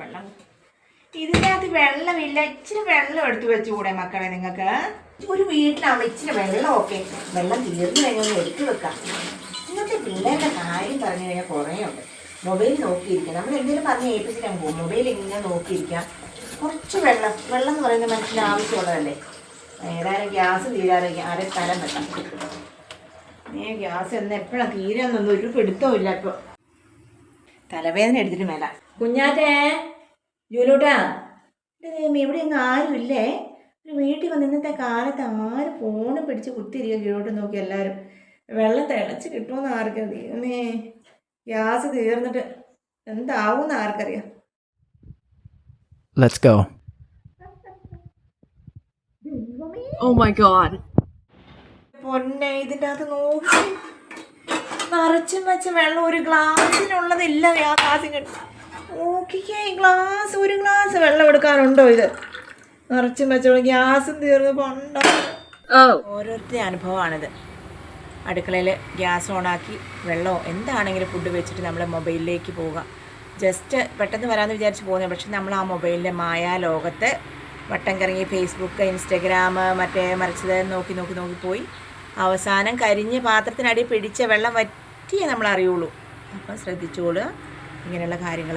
വെള്ളം ഇതിനകത്ത് വെള്ളമില്ല. ഇച്ചിരി വെള്ളം എടുത്തു വെച്ചുകൂടെ മക്കളെ നിങ്ങൾക്ക്? ഒരു വീട്ടിലാവുമ്പോൾ ഇച്ചിരി വെള്ളമൊക്കെ വെള്ളം തീർന്നു കഴിഞ്ഞാൽ എടുത്തു വെക്കാം. ഇന്നത്തെ പിള്ളേരുടെ കാര്യം പറഞ്ഞു കഴിഞ്ഞാൽ കുറേ ഉണ്ട്. മൊബൈൽ നോക്കിയിരിക്കാം. നമ്മൾ എന്തെങ്കിലും പറഞ്ഞ് ഏൽപ്പിച്ചിട്ടാണ് പോകും. മൊബൈൽ ഇങ്ങനെ നോക്കിയിരിക്കാം. കുറച്ച് വെള്ളം എന്ന് പറയുന്നത് മനുഷ്യന് ആവശ്യമുള്ളതല്ലേ. ഏതായാലും ഗ്യാസ് തീരാതെ ആരെ സ്ഥലം വെക്കാം. ഗ്യാസ് എന്ന് എപ്പോഴാണ് തീരാന്നൊന്നും ഒരു പിടുത്തവും ഇല്ല. ഇപ്പോൾ തലവേദന എടുത്തിട്ട് മേല. കുഞ്ഞാറ്റേ, ജൂലൂട്ടാ, ഇവിടെ ഒന്നും ആരുമില്ലേ? ഒരു വീട്ടിൽ വന്ന് ഇന്നത്തെ കാലത്ത് ആരും ഫോണും പിടിച്ച് കുത്തിരിക്കുക. കീഴോട്ട് നോക്കി എല്ലാവരും. വെള്ളം തിളച്ച് കിട്ടുമെന്ന് ആർക്കറിയാം. ദൈവമേ, ഗ്യാസ് തീർന്നിട്ട് എന്താവുമെന്ന് ആർക്കറിയാം. Let's go. Oh my god. പൊന്നെ, ഇതിൻ്റെ അകത്ത് നോക്കി നിറച്ചും വെച്ച വെള്ളം ഒരു ഗ്ലാസ്സിനുള്ളതില്ല. ആ ഗ്ലാസ്സിന് നോക്കിക്കേ, ഗ്ലാസ് ഒരു ഗ്ലാസ് വെള്ളം എടുക്കാനുണ്ടോ? ഇത് നിറച്ചും വെച്ചോളൂ. ഗ്യാസും തീർന്ന് പണ്ടോ. ഓരോരുത്തരുടെ അനുഭവമാണിത്. അടുക്കളയിൽ ഗ്യാസ് ഓണാക്കി വെള്ളമോ എന്താണെങ്കിലും ഫുഡ് വെച്ചിട്ട് നമ്മൾ മൊബൈലിലേക്ക് പോവുക. ജസ്റ്റ് പെട്ടെന്ന് വരാമെന്ന് വിചാരിച്ച് പോകുന്നത്. പക്ഷെ നമ്മൾ ആ മൊബൈലിൻ്റെ മായാലോകത്ത് വട്ടം കറങ്ങി ഫേസ്ബുക്ക്, ഇൻസ്റ്റഗ്രാം, മറ്റേ മറിച്ചത് നോക്കി നോക്കി നോക്കി പോയി അവസാനം കരിഞ്ഞ് പാത്രത്തിനടി പിടിച്ച വെള്ളം വറ്റിയേ നമ്മൾ അറിയുള്ളൂ. അപ്പം ശ്രദ്ധിച്ചോളുക ഇങ്ങനെയുള്ള കാര്യങ്ങൾ.